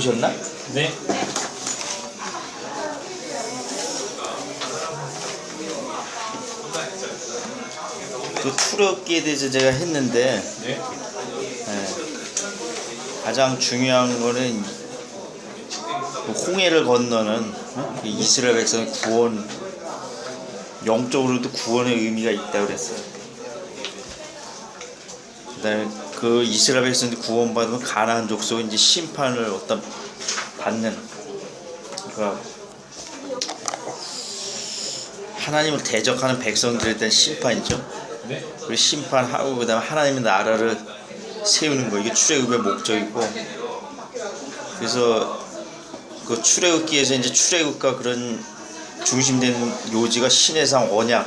보셨나? 네. 그 투르기에 대해서 제가 했는데 네. 가장 중요한 거는 그 홍해를 건너는 그 이스라엘 백성의 구원, 영적으로도 구원의 의미가 있다고 그랬어요. 그다음에 그 이스라엘 백성이 구원받으면 가나안 족속은 이제 심판을 어떤 받는, 그러니까 하나님을 대적하는 백성들에 대한 심판이죠. 네. 그 심판하고 그다음에 하나님의 나라를 세우는 거, 이게 출애굽의 목적이고, 그래서 그 출애굽기에서 이제 출애굽과 그런 중심된 요지가 신해상, 언약,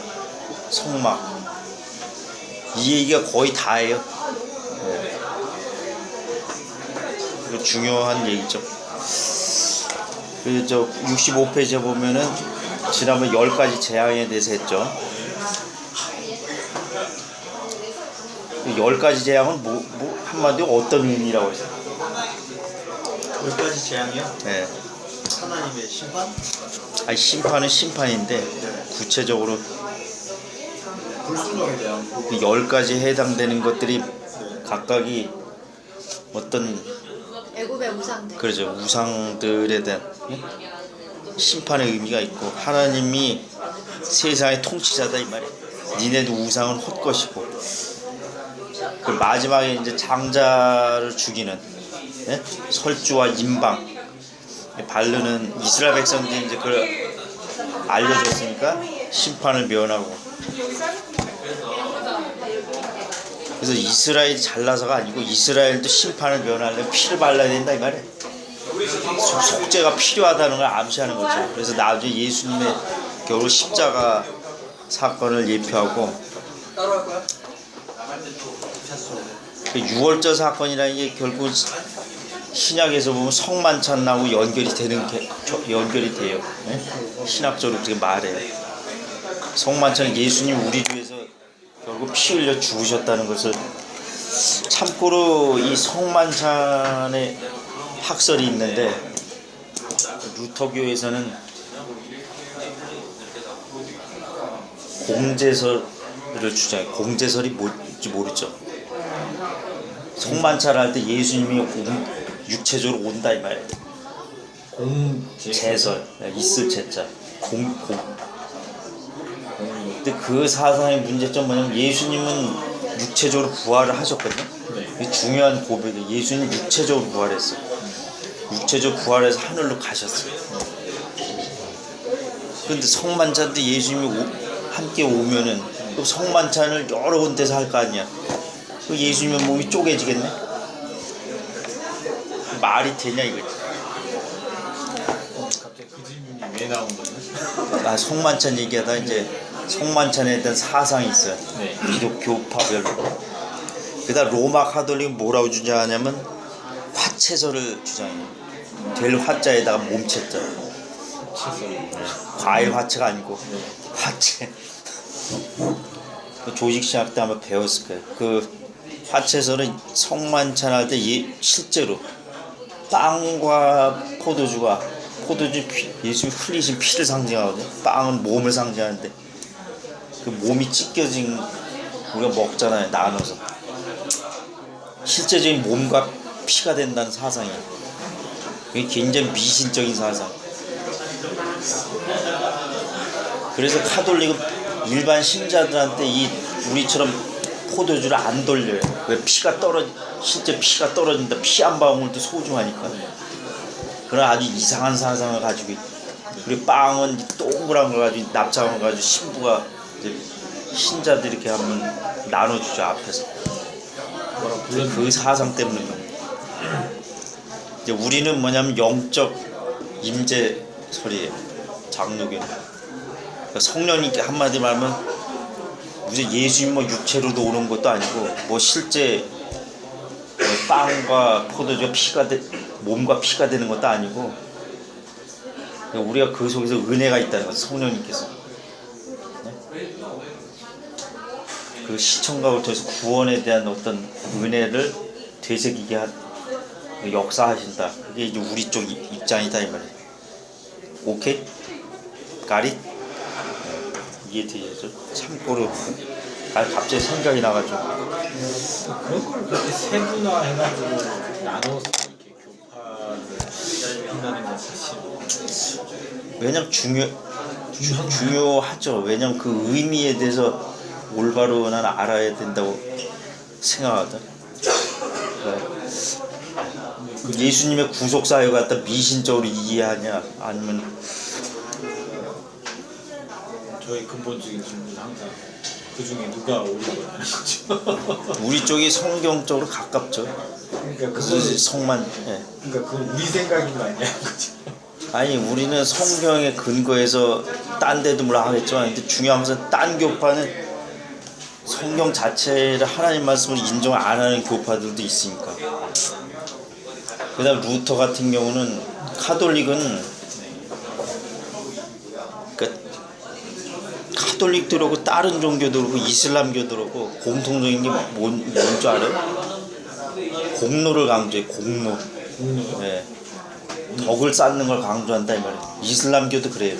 성막, 이 얘기가 거의 다예요. 그 중요한 얘기죠. 그 저 65페이지에 보면은 지난번 10가지 재앙에 대해서 했죠. 10가지 재앙은 한마디로 어떤 의미라고 했어요? 10가지 재앙이요? 네. 하나님의 심판? 아니, 심판은 심판인데 구체적으로 불순종에 대한 그 10가지 해당되는 것들이 각각이 어떤, 애굽의 우상들. 그러죠, 우상들에 대한 심판의 의미가 있고, 하나님이 세상의 통치자다 이 말이에요. 니네도 우상은 헛것이고, 그 마지막에 이제 장자를 죽이는, 예? 설주와 임방 바르는 이스라엘 백성들이 이제 그걸 알려줬으니까 심판을 면하고, 그래서 이스라엘이 잘나서가 아니고 이스라엘도 심판을 면하려면 피를 발라야 된다 이 말이에요. 속죄가 필요하다는 걸 암시하는 거죠. 그래서 나중에 예수님의 겨우 십자가 사건을 예표하고, 그 유월절 사건이라는 게 결국 신약에서 보면 성만찬하고 연결이 돼요. 네? 신학적으로 그렇게 말해요. 성만찬은 예수님 우리 주에서 결국 피 흘려 죽으셨다는 것을, 참고로 이 성만찬의 학설이 있는데 루터교에서는 공제설을 주장해요. 공제설이 뭔지 모르죠. 성만찬을 할 때 예수님이 육체적으로 온다 이 말이에요. 제설, 있을 제자, 근데 그 사상의 문제점 뭐냐면 예수님은 육체적으로 부활을 하셨거든요. 이게 중요한 고백이에요. 예수님 육체적으로 부활했어요. 육체적으로 부활해서 하늘로 가셨어요. 그런데 성만찬 때 예수님이 함께 오면은 그 성만찬을 여러 군데서 할 거 아니야. 그 예수님의 몸이 쪼개지겠네? 말이 되냐 이거지. 갑자기 그 질문이 왜 나온 거죠? 아, 성만찬 얘기하다 이제 성만찬에 대한 사상이 있어요. 네. 기독교파별로. 그다음 로마 카톨릭은 뭐라고 주장하냐면 화채설을 주장해요. 될 화자에다가 몸체자. 과일 화채가 아니고 화채. 조직신학 때 아마 배웠을 거예요. 그 화채설은 성만찬 할 때 실제로 빵과 포도주 예수님이 흘리신 피를 상징하거든요. 빵은 몸을 상징하는데 그 몸이 찢겨진, 우리가 먹잖아요, 나눠서. 실제적인 몸과 피가 된다는 사상이에요. 이게 굉장히 미신적인 사상. 그래서 카톨릭은 일반 신자들한테 우리처럼 포도주를 안 돌려요. 왜? 실제 피가 떨어진다. 피 한 방울도 소중하니까. 그런 아주 이상한 사상을 가지고 있다. 그리고 빵은 동그란 걸 가지고, 납작한 걸 가지고 신부가 이제 신자들 이렇게 하면 나눠주죠, 앞에서. 그 사상 때문인 겁니다. 이제 우리는 뭐냐면 영적 임재설이에요. 장로교는. 그러니까 성령님께 한마디 말하면 무슨 예수님 뭐 육체로도 오는 것도 아니고, 뭐 실제 빵과 포도주가 몸과 피가 되는 것도 아니고, 우리가 그 속에서 은혜가 있다는 거죠. 성령님께서 그 시청각을 통해서 구원에 대한 어떤 은혜를 되새기게 역사하신다. 그게 이제 우리 쪽 입장이다 이 말이야. 오케이? 가릿? 이해되죠? 참고로 갑자기 생각이 나가지고. 그런 걸 그렇게 세분화해가지고 나눠서 이렇게 교파를 한다는 건 사실 왜냐면 중요하죠. 왜냐면 그 의미에 대해서 올바로 난 알아야 된다고 생각하거든. 예수님의 구속사역을 갖다 미신적으로 이해하냐 아니면 저희 근본적인 질문은 항상 그 중에 누가 옳은 거냐는 거죠. 우리 쪽이 성경적으로 가깝죠. 그러니까 그래서 성만. 예. 그러니까 그건 우리 생각인 거 아니냐는 거죠. 아니 우리는 성경에 근거해서 딴 데도 물론 하겠지만 근데 중요한 것은 딴 교파는 성경 자체를 하나님 말씀을 인정 안 하는 교파들도 있으니까. 그 다음 루터 같은 경우는 카톨릭은 그러니까 카톨릭도 그렇고 다른 종교도 그렇고 이슬람교도 그렇고 공통적인 게 뭔지 알아요? 공로를 강조해. 공로. 네. 덕을 쌓는 걸 강조한다 이 말이에요. 이슬람교도 그래요.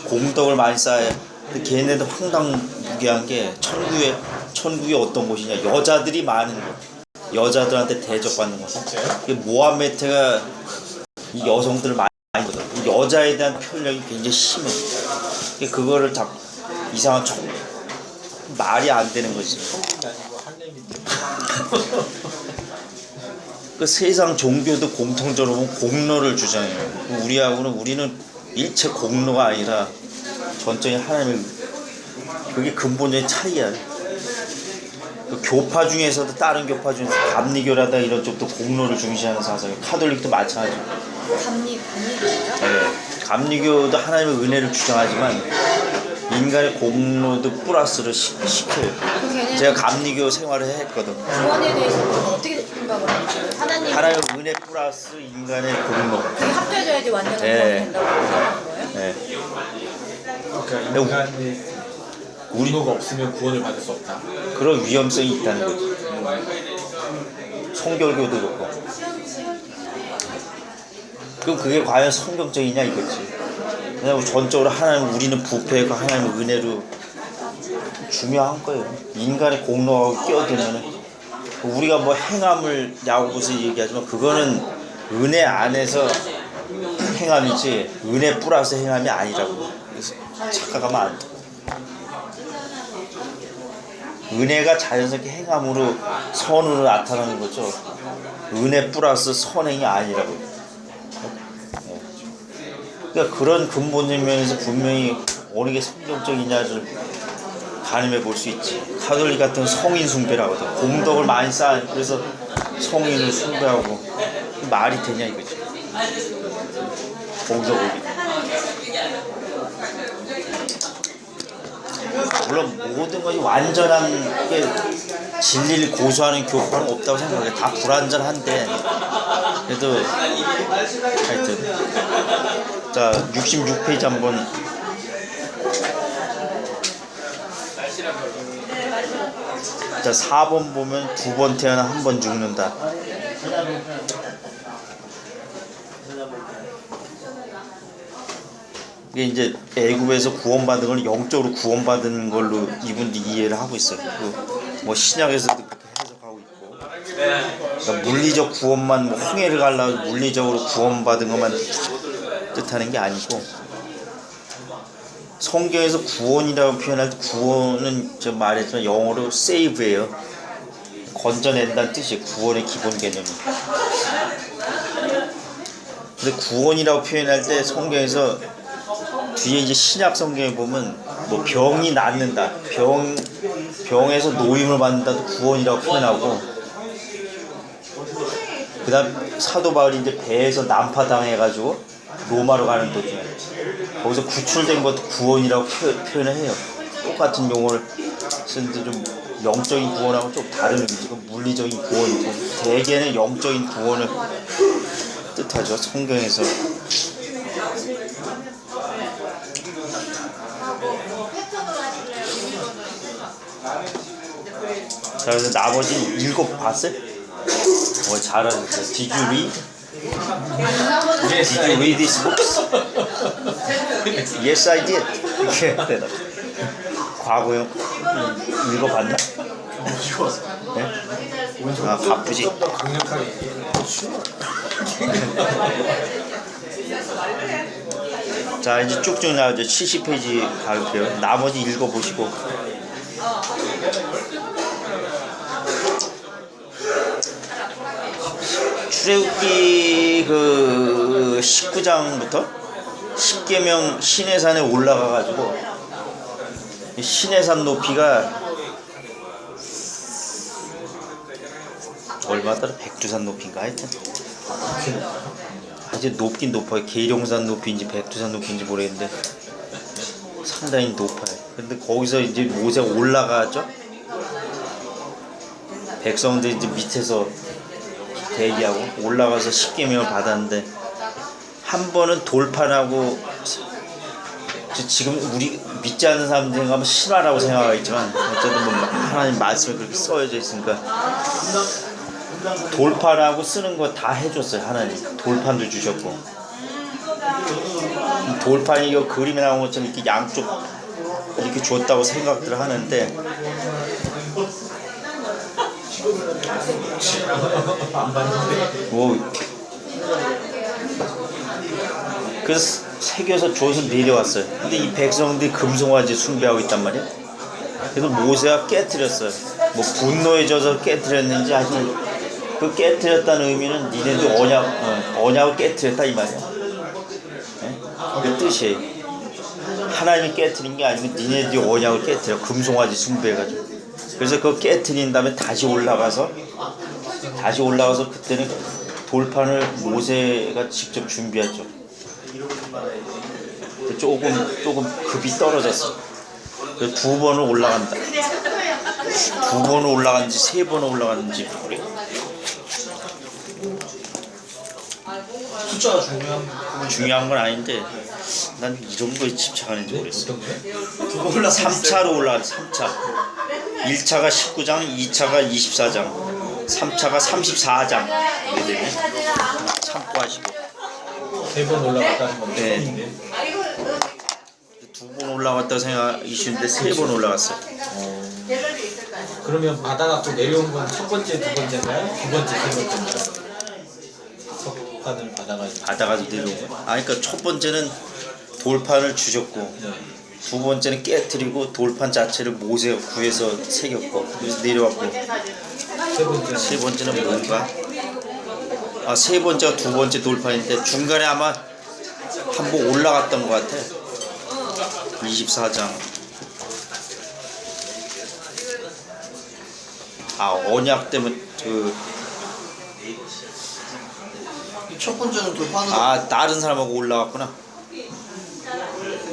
공덕을 많이 쌓아야. 근데 걔네도 황당무계한 게 천국이 어떤 곳이냐, 여자들이 많은 곳, 여자들한테 대접받는 곳. 모하메트가 이 여성들을 많이 거든. 여자에 대한 편력이 굉장히 심해. 그거를 다 이상한 말이 안 되는 거지. 그 세상 종교도 공통적으로 보면 공로를 주장해요. 우리는 일체 공로가 아니라 전적인 하나님의, 그게 근본적인 차이야. 그 교파 중에서도 다른 교파 중에서 감리교라다 이런 쪽도 공로를 중시하는 사상이, 카톨릭도 마찬가지고. 감리교요? 네, 감리교도 하나님의 은혜를 주장하지만 인간의 공로도 플러스를 시켜요. 제가 감리교 생활을 했거든. 구원에 대해서 어떻게 생각을 하세요? 하나님의 은혜 플러스 인간의 공로. 그게 합쳐져야지 완전한 구원이 네. 된다고 생각하는 거예요? 네. 그러니까 인간의 공로가 없으면 구원을 받을 수 없다. 그런 위험성이 있다는 거지. 성결교도 그렇고. 그럼 그게 과연 성경적이냐 이거지. 왜냐면 전적으로 하나님, 우리는 부패고 하나님의 은혜로 중요한 거예요. 인간의 공로하고 끼어들면은 우리가 뭐 행함을 야고보서 얘기하지만 그거는 은혜 안에서 행함이지 은혜 플러스 행함이 아니라고. 그래서 착각하면 안 돼. 은혜가 자연스럽게 행함으로 선으로 나타나는 거죠. 은혜 플러스 선행이 아니라고. 그러니까 그런 근본적인 면에서 분명히 어느 게 성경적이냐를 가늠해 볼 수 있지. 카톨릭 같은 성인 숭배라고 하거든. 공덕을 많이 쌓아. 그래서 성인을 숭배하고 말이 되냐 이거지. 거기서 거기. 물론 모든 것이 완전하게 진리를 고수하는 교파는 없다고 생각해. 다 불완전한데 그래도 하여튼 자 66페이지 한번. 자 4번 보면 2번 태어나 1번 죽는다. 이게 이제 애굽에서 구원받은 걸 영적으로 구원받은 걸로 이분들이 이해를 하고 있어요. 뭐 신약에서도 그렇게 해석하고 있고. 그러니까 물리적 구원만 뭐 홍해를 갈라 물리적으로 구원받은 것만 뜻하는 게 아니고, 성경에서 구원이라고 표현할 때 구원은 제가 말했지만 영어로 save예요. 건져낸다는 뜻이에요. 구원의 기본 개념이. 근데 구원이라고 표현할 때 성경에서 뒤에 이제 신약 성경에 보면 뭐 병이 낫는다, 병에서 노임을 받는다도 구원이라고 표현하고, 그 다음 사도 바울이 이제 배에서 난파당해가지고 로마로 가는 도중에 거기서 구출된 것도 구원이라고 표현을 해요. 똑같은 용어를 쓰는데 좀 영적인 구원하고 좀 다른 의미죠. 물리적인 구원이고 대개는 영적인 구원을 뜻하죠, 성경에서. 자, 그래서 나머지 7 봤어요? 잘하셨어요. Did you read? Did you read this books? Yes, I did. 이렇게 대답. 과거형 읽어봤나? 네? 아 바쁘지. 강력하게 자 이제 쭉쭉 나오죠. 70페이지 갈게요. 나머지 읽어보시고. 출애굽기 그 19장부터 10계명 시내산에 올라가가지고 시내산 높이가 얼마더라? 백두산 높이인가 하여튼 아주 높긴 높아요. 계룡산 높이인지 백두산 높이인지 모르겠는데 상당히 높아요. 근데 거기서 이제 모세가 올라가죠. 백성들 이제 밑에서 대기하고 올라가서 10계명을 받았는데 한 번은 돌판하고 지금 우리 믿지 않는 사람들 생각하면 신화라고 생각하겠지만 어쨌든 뭐 하나님 말씀에 그렇게 써져 있으니까 돌판하고 쓰는 거 다 해줬어요. 하나님 돌판도 주셨고 돌판이 이거 그림에 나온 것처럼 이렇게 양쪽 이렇게 줬다고 생각들 하는데 뭐 그래서 새겨서 줘서 내려왔어요. 근데 이 백성들이 금송아지 숭배하고 있단 말이야. 그래서 모세가 깨트렸어요. 뭐 분노에 져서 깨트렸는지 하여튼 그 깨트렸다는 의미는 니네들 언약을 깨트렸다 이 말이야. 네? 그 뜻이에요. 하나님이 깨트린 게 아니고 니네들이 언약을 깨트려. 금송아지 숭배해가지고. 그래서 그거 깨트린 다음에 다시 올라가서 그때는 돌판을 모세가 직접 준비했죠. 조금 급이 떨어졌어. 두 번을 올라간다. 두 번을 올라갔는지 세 번을 올라갔는지 모르겠. 숫자가 중요한 건 아닌데 난 이런 거에 집착하는지 모르겠어. 두 번 올라갔어요. 3차로 올라갔어. 3차. 1차가 19장, 2차가 24장, 3차가 34장. 참고하시고. 3번 올라갔다는 건데. 네. 두 번 올라갔다고 생각이시는데 3번 올라갔어요. 그러면 받아갖고 내려온 건 첫 번째, 두 번째인가요? 두 번째, 세 번째인가요? 석판을 받아가지고 내려온 거예요. 그러니까 첫 번째는 돌판을 주셨고 두 번째는 깨트리고 돌판 자체를 모세가 구해서 새겼고 그래서 내려왔고 세 번째는 뭔가? 세 번째가 두 번째 돌판인데 중간에 아마 한 번 올라갔던 것 같아. 24장. 언약 때문에 첫 번째는 돌판으로 다른 사람하고 올라갔구나.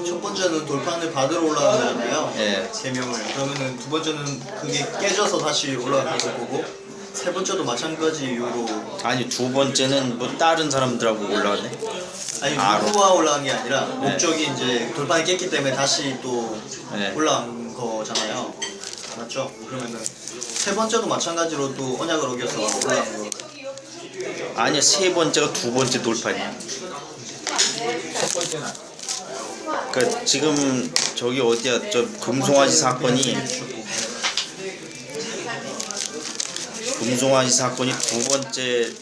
첫 번째는 돌판을 받으러 올라간 거잖아요. 예. 3명을. 그러면은 두 번째는 그게 깨져서 다시 올라가는 거고 세 번째도 마찬가지 이유로 아니 두 번째는 뭐 다른 사람들하고 올라갔네. 아니 누구와 올라간 게 아니라 목적이 이제 돌판이 깼기 때문에 다시 또 네. 올라간 거잖아요. 맞죠? 그러면은 세 번째도 마찬가지로 또 언약을 어겨서 올라간 거. 아니야 세 번째가 두 번째 돌판이야. 첫 번째는 그러니까 지금 저기 어디야 저 금송아지 사건이 두 번째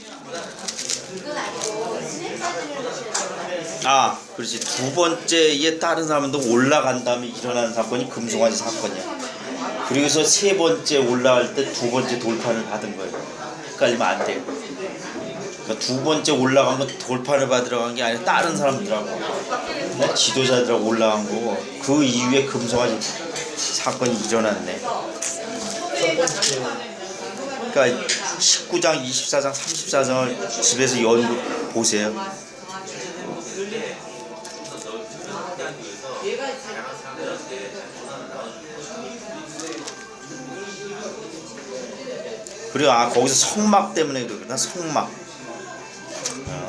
그렇지 두 번째에 다른 사람도 올라간 다음에 일어나는 사건이 금송아지 사건이야. 그리고서 세 번째 올라갈 때 두 번째 돌판을 받은 거예요. 헷갈리면 안 돼요. 그러니까 두 번째 올라간 건 돌판을 받으러 간 게 아니라 다른 사람들하고 지도자들하고 올라간 거고 그 이후에 금송아지 사건이 일어났네. 그러니까 19장, 24장, 34장을 집에서 연구 보세요. 그리고 거기서 성막 때문에 그러구나.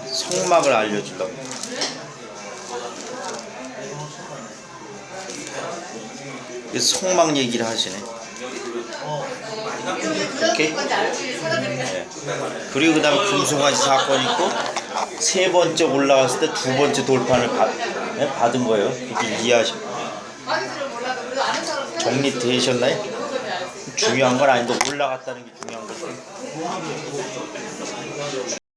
성막을 알려주려고. 그래서 성막 얘기를 하시네. 오케이? 네. 그리고 그 다음에 금송아지 사건이 있고 세 번째 올라갔을 때 두 번째 돌판을 받은 거예요. 이렇게 이해하시면 정리되셨나요? 중요한 건 아닌데 올라갔다는 게 중요한 거죠.